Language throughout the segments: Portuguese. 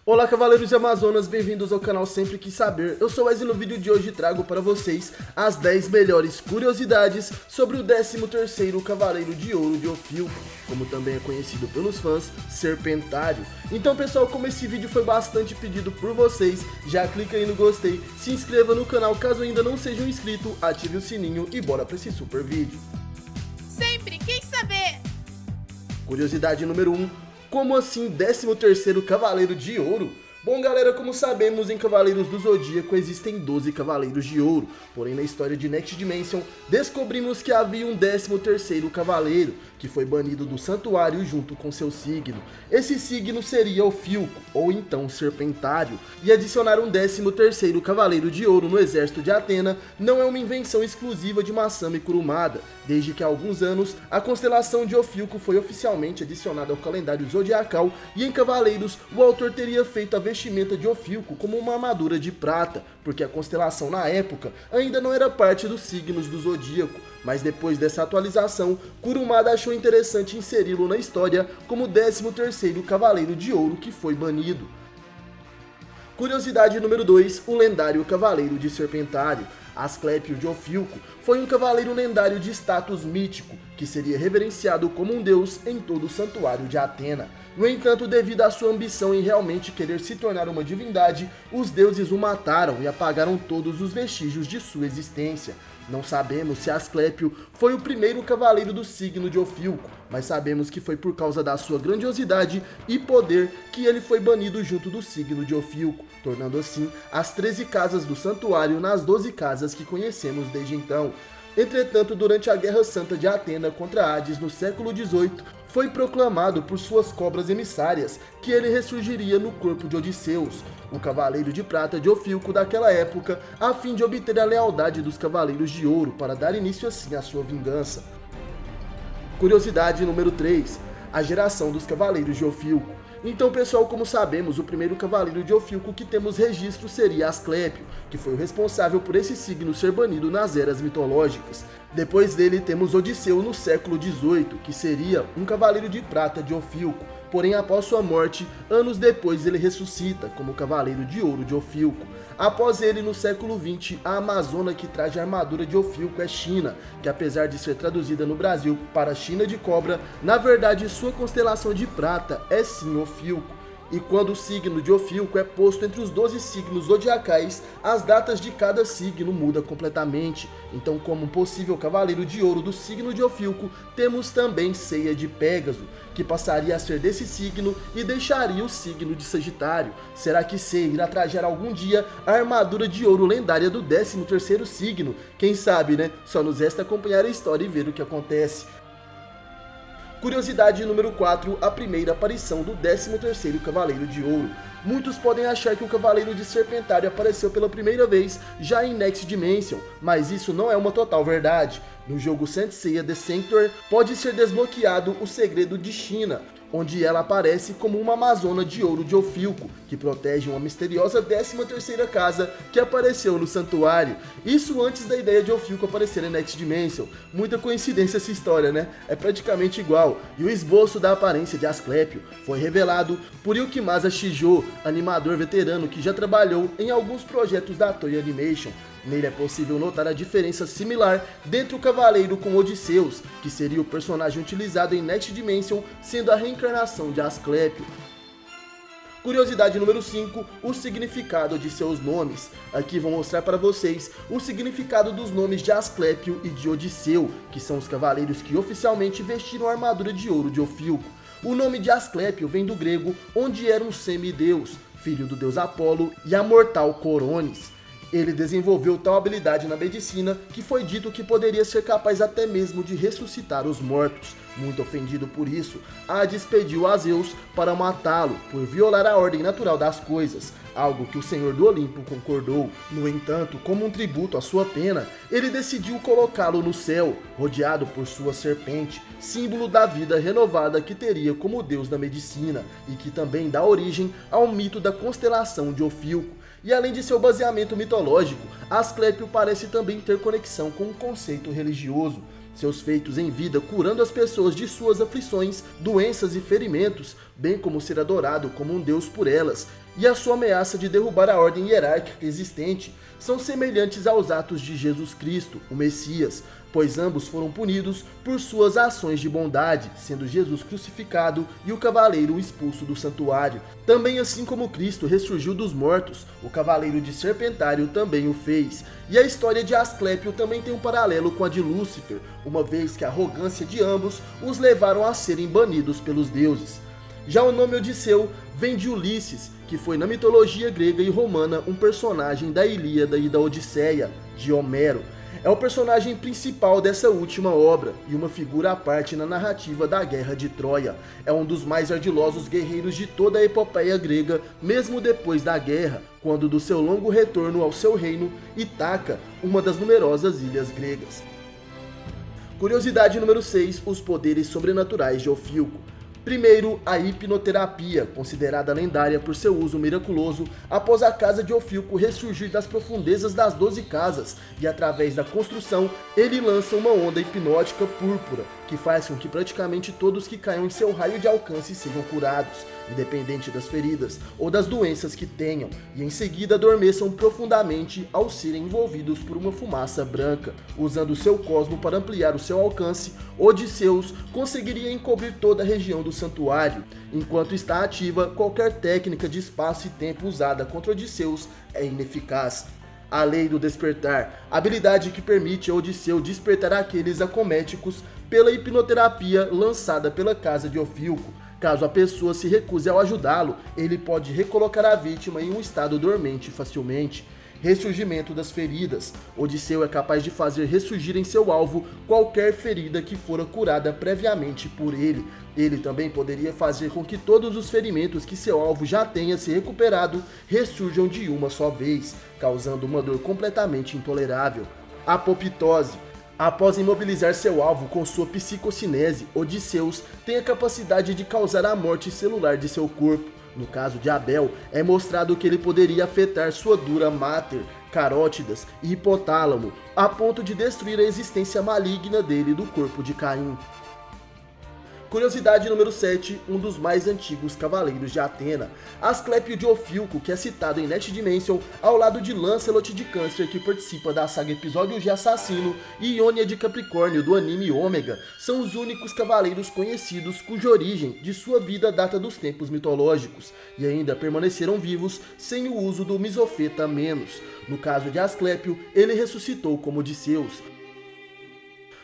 Olá Cavaleiros e Amazonas, bem-vindos ao canal Sempre Quis Saber. Eu sou o Wesley e no vídeo de hoje trago para vocês as 10 melhores curiosidades sobre o 13º Cavaleiro de Ouro de Ophiuco, como também é conhecido pelos fãs, Serpentário. Então pessoal, como esse vídeo foi bastante pedido por vocês, já clica aí no gostei, se inscreva no canal caso ainda não seja um inscrito, ative o sininho e bora para esse super vídeo. Sempre quis saber! Curiosidade número 1. Como assim 13º Cavaleiro de Ouro? Bom galera, como sabemos, em Cavaleiros do Zodíaco existem 12 Cavaleiros de Ouro, porém na história de Next Dimension descobrimos que havia um 13º Cavaleiro, que foi banido do santuário junto com seu signo. Esse signo seria Ophiuco, ou então Serpentário, e adicionar um 13º Cavaleiro de Ouro no exército de Athena não é uma invenção exclusiva de Masami Kurumada, desde que há alguns anos a constelação de Ophiuco foi oficialmente adicionada ao calendário zodiacal e em Cavaleiros o autor teria feito a vestimenta de Ophiuco como uma armadura de prata, porque a constelação na época ainda não era parte dos signos do zodíaco, mas depois dessa atualização, Kurumada achou interessante inseri-lo na história como o 13º Cavaleiro de Ouro que foi banido. Curiosidade número 2, o lendário Cavaleiro de Serpentário. Asclépio de Ophiuco foi um cavaleiro lendário de status mítico, que seria reverenciado como um deus em todo o santuário de Athena. No entanto, devido à sua ambição em realmente querer se tornar uma divindade, os deuses o mataram e apagaram todos os vestígios de sua existência. Não sabemos se Asclépio foi o primeiro cavaleiro do signo de Ophiuco, mas sabemos que foi por causa da sua grandiosidade e poder que ele foi banido junto do signo de Ophiuco, tornando assim as 13 casas do santuário nas 12 casas que conhecemos desde então. Entretanto, durante a Guerra Santa de Atena contra Hades no século XVIII, foi proclamado por suas cobras emissárias que ele ressurgiria no corpo de Odisseus, o cavaleiro de prata de Ophiuco daquela época, a fim de obter a lealdade dos cavaleiros de ouro para dar início assim à sua vingança. Curiosidade número 3, a geração dos cavaleiros de Ophiuco. Então pessoal, como sabemos, o primeiro cavaleiro de Ophiuco que temos registro seria Asclépio, que foi o responsável por esse signo ser banido nas eras mitológicas. Depois dele temos Odisseu no século XVIII, que seria um cavaleiro de prata de Ophiuco, porém após sua morte, anos depois ele ressuscita como cavaleiro de ouro de Ophiuco. Após ele, no século XX, a amazona que traz a armadura de Ophiuco é China, que apesar de ser traduzida no Brasil para China de Cobra, na verdade sua constelação de prata é sim Ophiuco. E quando o signo de Ophiuco é posto entre os 12 signos zodiacais, as datas de cada signo mudam completamente. Então, como um possível cavaleiro de ouro do signo de Ophiuco, temos também Ceia de Pégaso, que passaria a ser desse signo e deixaria o signo de Sagitário. Será que Ceia irá trazer algum dia a armadura de ouro lendária do 13º signo? Quem sabe, né? Só nos resta acompanhar a história e ver o que acontece. Curiosidade número 4, a primeira aparição do 13º Cavaleiro de Ouro. Muitos podem achar que o Cavaleiro de Serpentário apareceu pela primeira vez já em Next Dimension, mas isso não é uma total verdade. No jogo Saint Seiya The Sanctuary pode ser desbloqueado o segredo de China, onde ela aparece como uma amazona de ouro de Ophiuco, que protege uma misteriosa 13ª casa que apareceu no santuário. Isso antes da ideia de Ophiuco aparecer em Next Dimension. Muita coincidência essa história, né? É praticamente igual. E o esboço da aparência de Asclépio foi revelado por Yukimasa Shijo, animador veterano que já trabalhou em alguns projetos da Toei Animation. Nele é possível notar a diferença similar dentre o cavaleiro com Odisseus, que seria o personagem utilizado em Next Dimension, sendo a reencarnação de Asclépio. Curiosidade número 5, o significado de seus nomes. Aqui vou mostrar para vocês o significado dos nomes de Asclépio e de Odisseu, que são os cavaleiros que oficialmente vestiram a armadura de ouro de Ophiuco. O nome de Asclépio vem do grego, onde era um semideus, filho do deus Apolo e a mortal Coronis. Ele desenvolveu tal habilidade na medicina que foi dito que poderia ser capaz até mesmo de ressuscitar os mortos. Muito ofendido por isso, Hades pediu a Zeus para matá-lo por violar a ordem natural das coisas, algo que o Senhor do Olimpo concordou. No entanto, como um tributo à sua pena, ele decidiu colocá-lo no céu, rodeado por sua serpente, símbolo da vida renovada que teria como deus da medicina, e que também dá origem ao mito da constelação de Ophiuco. E além de seu baseamento mitológico, Asclépio parece também ter conexão com um conceito religioso. Seus feitos em vida curando as pessoas de suas aflições, doenças e ferimentos, bem como ser adorado como um deus por elas, e a sua ameaça de derrubar a ordem hierárquica existente são semelhantes aos atos de Jesus Cristo, o Messias, pois ambos foram punidos por suas ações de bondade, sendo Jesus crucificado e o cavaleiro expulso do santuário. Também assim como Cristo ressurgiu dos mortos, o cavaleiro de Serpentário também o fez. E a história de Asclépio também tem um paralelo com a de Lúcifer, uma vez que a arrogância de ambos os levaram a serem banidos pelos deuses. Já o nome Odisseu vem de Ulisses, que foi na mitologia grega e romana um personagem da Ilíada e da Odisseia, de Homero. É o personagem principal dessa última obra e uma figura à parte na narrativa da Guerra de Troia. É um dos mais ardilosos guerreiros de toda a epopeia grega, mesmo depois da guerra, quando do seu longo retorno ao seu reino, Ítaca, uma das numerosas ilhas gregas. Curiosidade número 6, os poderes sobrenaturais de Ofilco. Primeiro, a hipnoterapia, considerada lendária por seu uso miraculoso após a casa de Ofilco ressurgir das profundezas das 12 casas, e através da construção, ele lança uma onda hipnótica púrpura, que faz com que praticamente todos que caiam em seu raio de alcance sejam curados, independente das feridas ou das doenças que tenham, e em seguida adormeçam profundamente ao serem envolvidos por uma fumaça branca. Usando seu cosmo para ampliar o seu alcance, Odisseus conseguiria encobrir toda a região do santuário. Enquanto está ativa, qualquer técnica de espaço e tempo usada contra Odisseus é ineficaz. A Lei do Despertar, habilidade que permite a Odisseu despertar aqueles acométicos pela hipnoterapia lançada pela casa de Ofilco. Caso a pessoa se recuse ao ajudá-lo, ele pode recolocar a vítima em um estado dormente facilmente. Ressurgimento das feridas. Odisseu é capaz de fazer ressurgir em seu alvo qualquer ferida que fora curada previamente por ele. Ele também poderia fazer com que todos os ferimentos que seu alvo já tenha se recuperado ressurjam de uma só vez, causando uma dor completamente intolerável. Apoptose. Após imobilizar seu alvo com sua psicocinese, Odisseus tem a capacidade de causar a morte celular de seu corpo. No caso de Abel, é mostrado que ele poderia afetar sua dura máter, carótidas e hipotálamo, a ponto de destruir a existência maligna dele do corpo de Caim. Curiosidade número 7, um dos mais antigos cavaleiros de Atena, Asclépio de Ofilco, que é citado em Next Dimension, ao lado de Lancelot de Câncer, que participa da saga Episódios de Assassino, e Ionia de Capricórnio, do anime Ômega, são os únicos cavaleiros conhecidos cuja origem de sua vida data dos tempos mitológicos, e ainda permaneceram vivos sem o uso do Misofeta Menos. No caso de Asclépio, ele ressuscitou como Odisseus.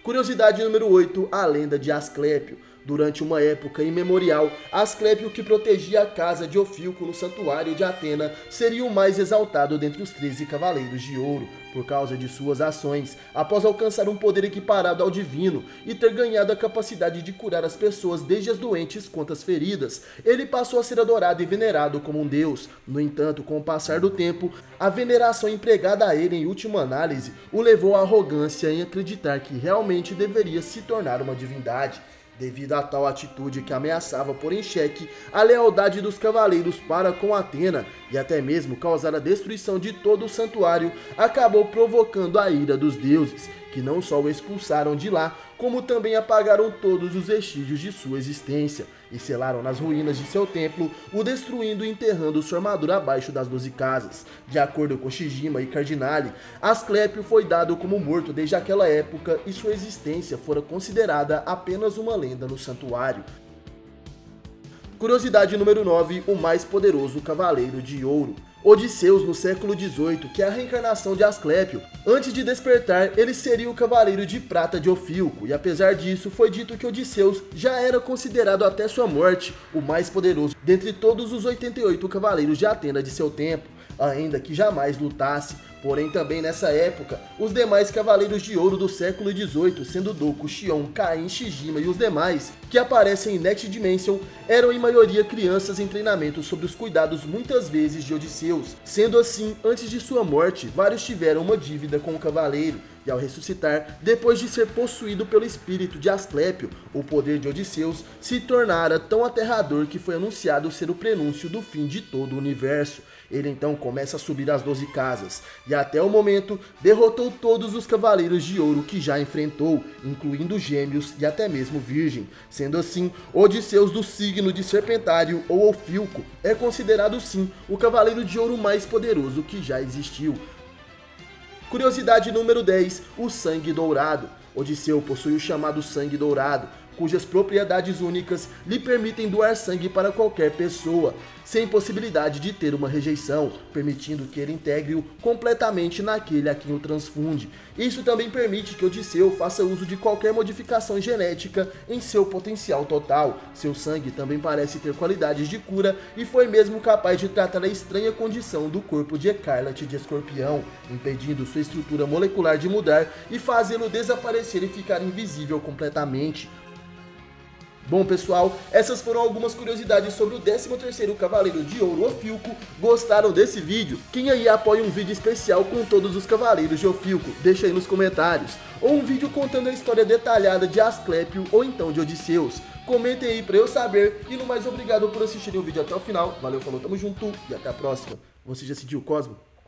Curiosidade número 8, a lenda de Asclépio. Durante uma época imemorial, Asclépio, que protegia a casa de Ofilco no santuário de Atena, seria o mais exaltado dentre os 13 cavaleiros de ouro, por causa de suas ações, após alcançar um poder equiparado ao divino e ter ganhado a capacidade de curar as pessoas desde as doentes quanto as feridas. Ele passou a ser adorado e venerado como um deus. No entanto, com o passar do tempo, a veneração empregada a ele em última análise o levou à arrogância em acreditar que realmente deveria se tornar uma divindade. Devido a tal atitude que ameaçava pôr em xeque a lealdade dos cavaleiros para com Atena e até mesmo causar a destruição de todo o santuário, acabou provocando a ira dos deuses, que não só o expulsaram de lá, como também apagaram todos os vestígios de sua existência e selaram nas ruínas de seu templo, o destruindo e enterrando sua armadura abaixo das 12 casas. De acordo com Shijima e Cardinale, Asclépio foi dado como morto desde aquela época e sua existência fora considerada apenas uma lenda no santuário. Curiosidade número 9, o mais poderoso cavaleiro de ouro. Odisseus no século XVIII, que é a reencarnação de Asclépio. Antes de despertar, ele seria o cavaleiro de prata de Ofilco, e apesar disso, foi dito que Odisseus já era considerado até sua morte o mais poderoso dentre todos os 88 cavaleiros de Atena de seu tempo, ainda que jamais lutasse. Porém, também nessa época, os demais cavaleiros de ouro do século XVIII, sendo Doku, Xion, Caim, Shijima e os demais, que aparecem em Next Dimension, eram em maioria crianças em treinamento sob os cuidados muitas vezes de Odisseus. Sendo assim, antes de sua morte, vários tiveram uma dívida com o cavaleiro, e ao ressuscitar, depois de ser possuído pelo espírito de Asclépio, o poder de Odisseus se tornara tão aterrador que foi anunciado ser o prenúncio do fim de todo o universo. Ele então começa a subir as 12 casas, e e até o momento derrotou todos os Cavaleiros de Ouro que já enfrentou, incluindo Gêmeos e até mesmo Virgem. Sendo assim, Odisseus do signo de Serpentário ou Ofilco é considerado sim o Cavaleiro de Ouro mais poderoso que já existiu. Curiosidade número 10, o Sangue Dourado. Odisseu possui o chamado Sangue Dourado, cujas propriedades únicas lhe permitem doar sangue para qualquer pessoa, sem possibilidade de ter uma rejeição, permitindo que ele integre-o completamente naquele a quem o transfunde. Isso também permite que Odisseu faça uso de qualquer modificação genética em seu potencial total. Seu sangue também parece ter qualidades de cura e foi mesmo capaz de tratar a estranha condição do corpo de Escarlate de Escorpião, impedindo sua estrutura molecular de mudar e fazê-lo desaparecer e ficar invisível completamente. Bom pessoal, essas foram algumas curiosidades sobre o 13º Cavaleiro de Ouro, Ofilco. Gostaram desse vídeo? Quem aí apoia um vídeo especial com todos os Cavaleiros de Ofilco? Deixa aí nos comentários. Ou um vídeo contando a história detalhada de Asclépio ou então de Odisseus. Comentem aí pra eu saber. E no mais, obrigado por assistirem o vídeo até o final. Valeu, falou, tamo junto e até a próxima. Você já sentiu o Cosmo?